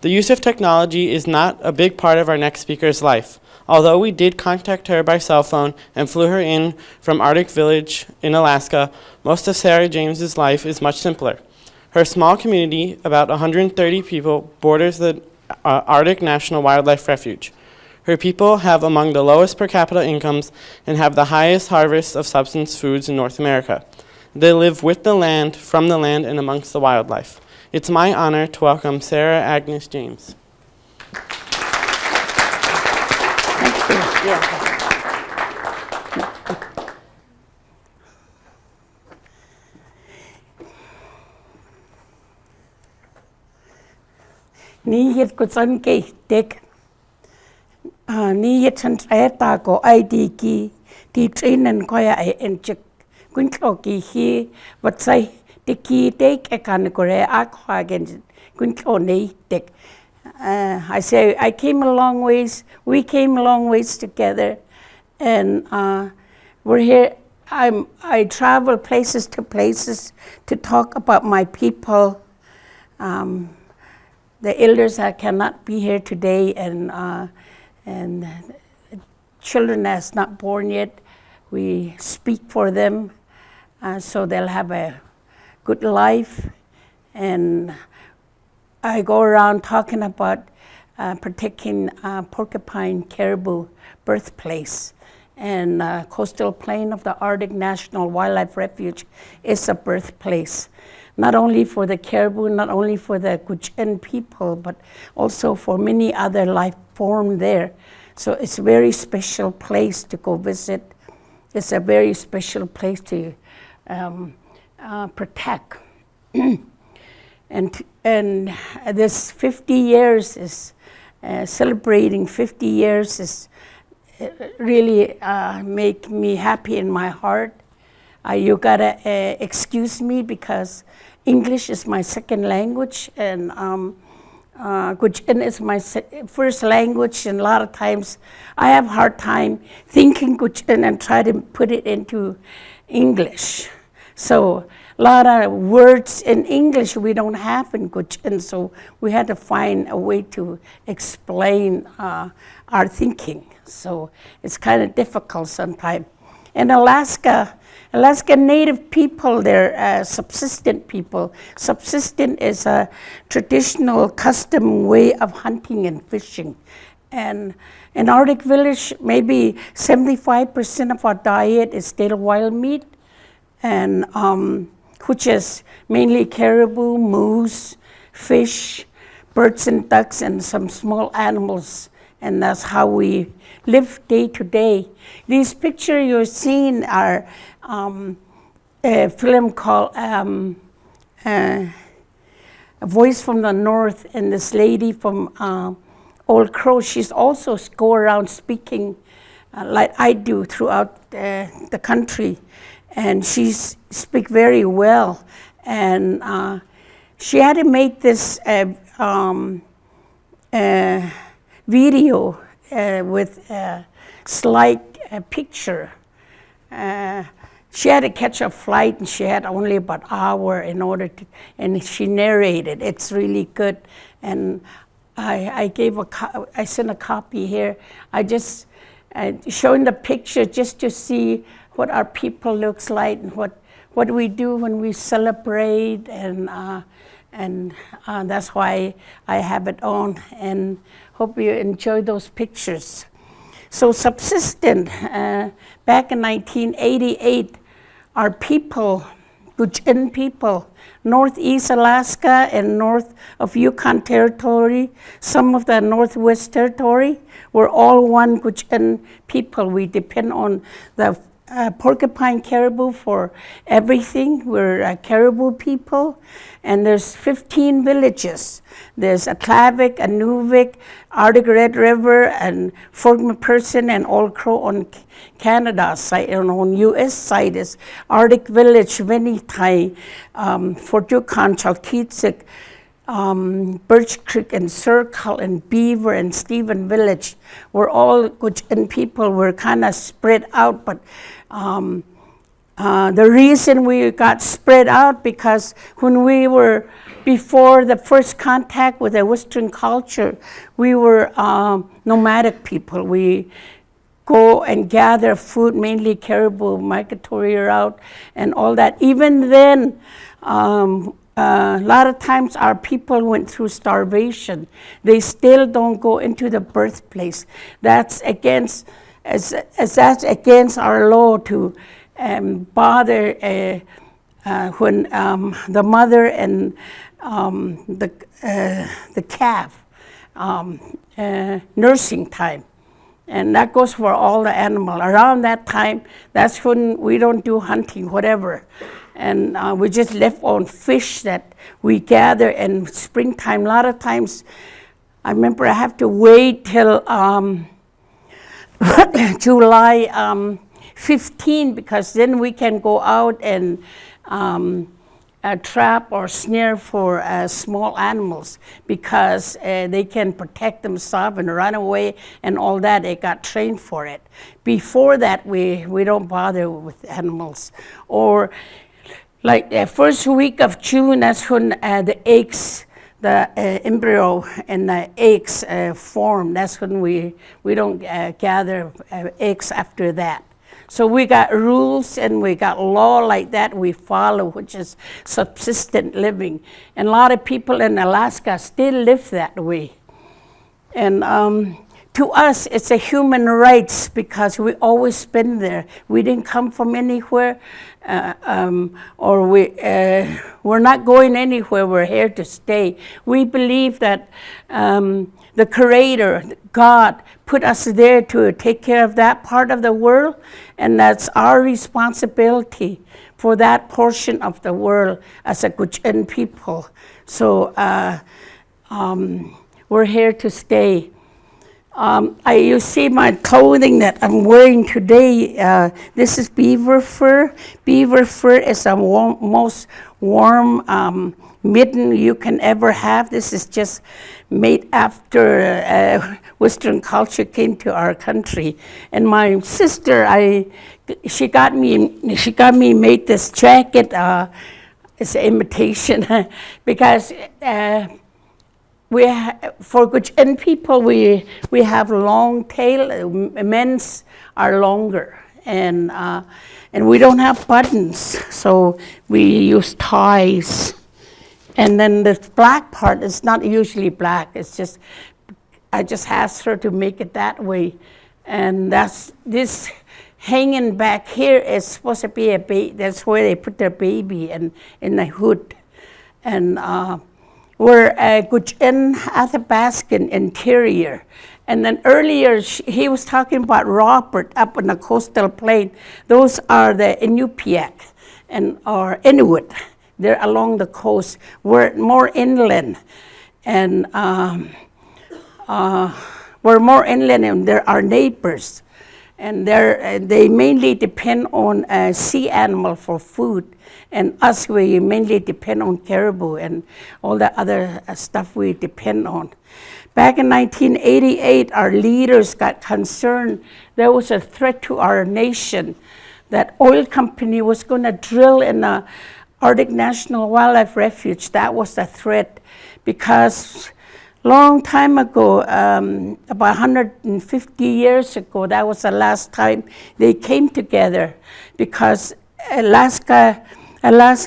The use of technology is not a big part of our next speaker's life. Although we did contact her by cell phone and flew her in from Arctic Village in Alaska, most of Sarah James's life is much simpler. Her small community, about 130 people, borders the Arctic National Wildlife Refuge. Her people have among the lowest per capita incomes and have the highest harvest of subsistence foods in North America. They live with the land, from the land, and amongst the wildlife. It's my honor to welcome Sarah Agnes James. Ni yet ko san ke tek ni yet san ta ko ID ki ti trainen ko ya en chek kun ko ki hi wat sai te ki tek e kan ko re a kwa gen kun ko nei tek I say I came a long ways, we came a long ways together, and we're here. I travel places to talk about my people. The elders that cannot be here today, and children that's not born yet, we speak for them so they'll have a good life. And I go around talking about protecting porcupine caribou birthplace. And coastal plain of the Arctic National Wildlife Refuge is a birthplace, not only for the caribou, not only for the Gwich'in people, but also for many other life form there. So it's a very special place to go visit. It's a very special place to protect. And this 50 years is celebrating 50 years is really make me happy in my heart. You gotta excuse me because English is my second language, and Gwich'in is my first language, and a lot of times I have a hard time thinking Gwich'in and try to put it into English. So a lot of words in English we don't have in Gwich'in, so we had to find a way to explain our thinking. So it's kind of difficult sometimes. In Alaska Native people, they're subsistent people. Subsistent is a traditional custom way of hunting and fishing. And in Arctic Village, maybe 75% of our diet is still wild meat, and which is mainly caribou, moose, fish, birds and ducks, and some small animals. And that's how we live day to day. These pictures you're seeing are a film called A Voice from the North, and this lady from Old Crow, she's also go around speaking like I do throughout the country, and she speak very well. And she had to make this video with a slight picture. She had to catch a flight, and she had only about an hour in order to, and she narrated. It's really good, and I sent a copy here. I just showing the picture just to see what our people looks like and what we do when we celebrate, and that's why I have it on, and hope you enjoy those pictures. So subsistent, back in 1988, our people, Gwich'in people, northeast Alaska and north of Yukon Territory, some of the Northwest Territory, we're all one Gwich'in people. We depend on the porcupine caribou for everything. We're a caribou people, and there's 15 villages. There's Aklavik, Anuvik, Arctic Red River, and Fort McPherson, and Old Crow on Canada side, and on U.S. side is Arctic Village, Vinnytai, Fort Yukon, Chalkitsik, Birch Creek and Circle and Beaver and Stephen Village. We're all Gwich'in people. We're kind of spread out, but the reason we got spread out, because when we were, before the first contact with the Western culture, we were nomadic people. We go and gather food, mainly caribou, migratory route, and all that. Even then, a lot of times our people went through starvation. They still don't go into the birthplace. That's against, as that's against our law to bother when the mother and the calf nursing time. And that goes for all the animal. Around that time, that's when we don't do hunting, whatever. And we just live on fish that we gather in springtime. A lot of times, I remember I have to wait till July 15, because then we can go out and trap or snare for small animals, because they can protect themselves and run away and all that. They got trained for it. Before that, we don't bother with animals. Or like the first week of June, that's when the eggs, the embryo and the eggs form. That's when we don't gather eggs after that. So we got rules and we got law like that we follow, which is subsistent living. And a lot of people in Alaska still live that way. And to us, it's a human rights, because we always been there. We didn't come from anywhere, or we're not going anywhere. We're here to stay. We believe that the Creator, God, put us there to take care of that part of the world, and that's our responsibility for that portion of the world as a Gwich'in people. So we're here to stay. You see my clothing that I'm wearing today. This is beaver fur. Beaver fur is the most warm mitten you can ever have. This is just made after Western culture came to our country. And my sister, she got me made this jacket. It's an imitation because for Gwich'in people, we have long tail. Men's are longer, and we don't have buttons, so we use ties. And then the black part is not usually black. It's just, I just asked her to make it that way. And this hanging back here is supposed to be a baby. That's where they put their baby in the hood. And we're Gwich'in Athabascan interior. And then earlier, he was talking about Robert up in the coastal plain. Those are the Inupiaq or Inuit. They're along the coast. We're more inland, and we're more inland, and they're our neighbors. And they mainly depend on sea animal for food, and us, we mainly depend on caribou and all the other stuff we depend on. Back in 1988, our leaders got concerned. There was a threat to our nation that oil company was going to drill in the Arctic National Wildlife Refuge. That was the threat, because long time ago, about 150 years ago, that was the last time they came together, because Alaska,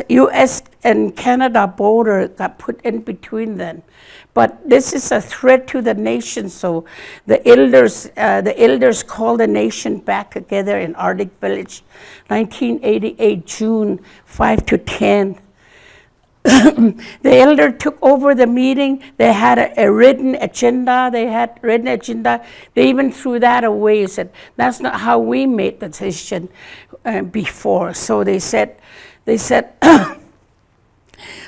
U.S. and Canada border got put in between them. But this is a threat to the nation, so the elders called the nation back together in Arctic Village, 1988, June 5 to 10. The elder took over the meeting. They had a written agenda. They even threw that away. Said, that's not how we made the decision before. So they said,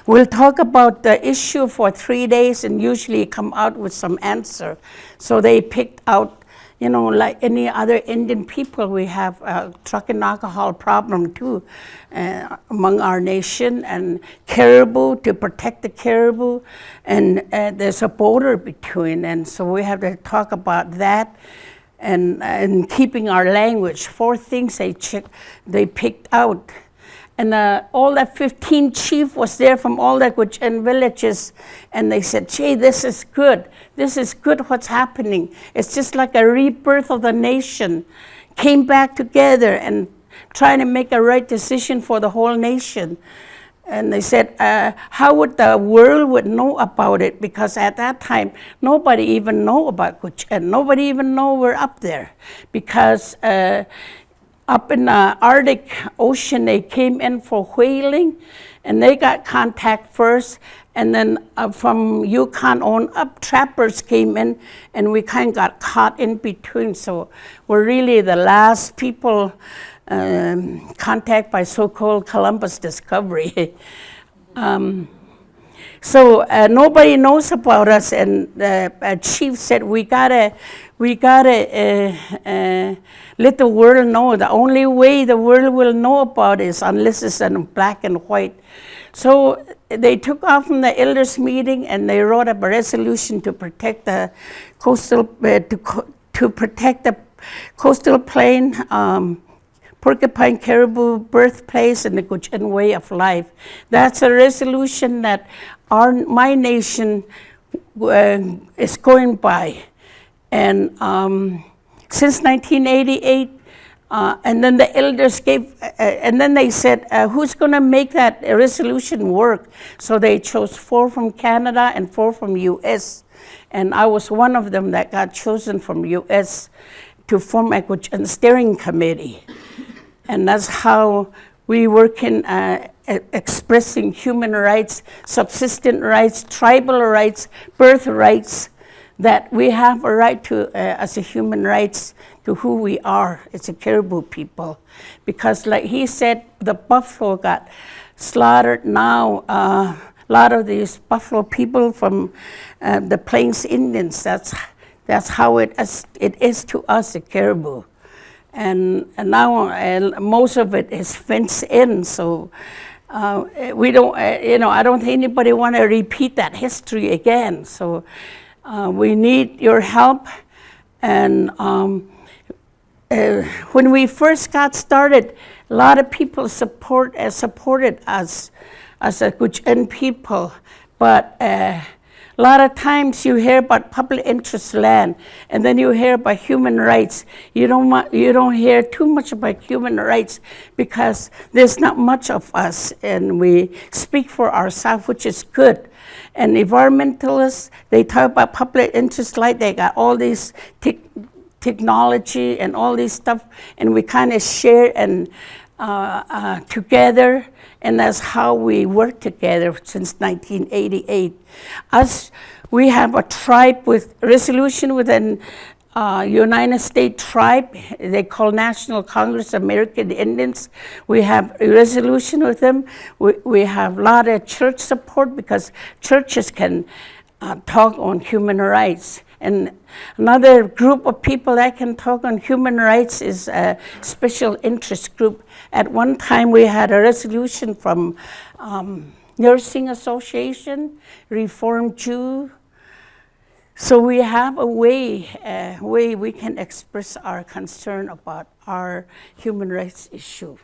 we'll talk about the issue for 3 days and usually come out with some answer. So they picked out, like any other Indian people, we have a drug and alcohol problem too among our nation, and caribou, to protect the caribou, and there's a border between, and so we have to talk about that. and keeping our language. 4 things they picked out. And all the 15 chief was there from all the Gwich'in villages, and they said, "Gee, this is good. This is good what's happening. It's just like a rebirth of the nation. Came back together and trying to make a right decision for the whole nation." And they said, how would the world would know about it? Because at that time, nobody even know about Gwich'in. Nobody even know we're up there. Because up in the Arctic Ocean, they came in for whaling, and they got contact first. And then from Yukon on up, trappers came in, and we kind of got caught in between. So we're really the last people contact by so-called Columbus discovery. So nobody knows about us, and the chief said we gotta let the world know. The only way the world will know about it is unless it's in black and white. So they took off from the elders meeting, and they wrote up a resolution to protect the coastal to protect the coastal plain. Porcupine caribou birthplace and the Gwich'in way of life. That's a resolution that my nation is going by. And since 1988, and then the elders gave, and then they said, who's going to make that resolution work? So they chose 4 from Canada and 4 from U.S. And I was one of them that got chosen from U.S. to form a Gwich'in steering committee. And that's how we work in expressing human rights, subsistent rights, tribal rights, birth rights, that we have a right to, as a human rights, to who we are as a Caribou people. Because like he said, the buffalo got slaughtered now. A lot of these buffalo people from the Plains Indians, that's how it is to us, the Caribou. And now most of it is fenced in, so we don't, I don't think anybody want to repeat that history again. So we need your help. And when we first got started, a lot of people supported us as a Gwich'in people, but a lot of times you hear about public interest land, and then you hear about human rights. You don't hear too much about human rights because there's not much of us, and we speak for ourselves, which is good. And environmentalists, they talk about public interest like they got all these technology and all this stuff, and we kind of share and together, and that's how we work together since 1988. We have a tribe with resolution within United States tribe. They call National Congress American Indians. We have a resolution with them. We have a lot of church support because churches can talk on human rights. And another group of people that can talk on human rights is a special interest group. At one time, we had a resolution from Nursing Association, Reformed Jew. So we have a way we can express our concern about our human rights issue.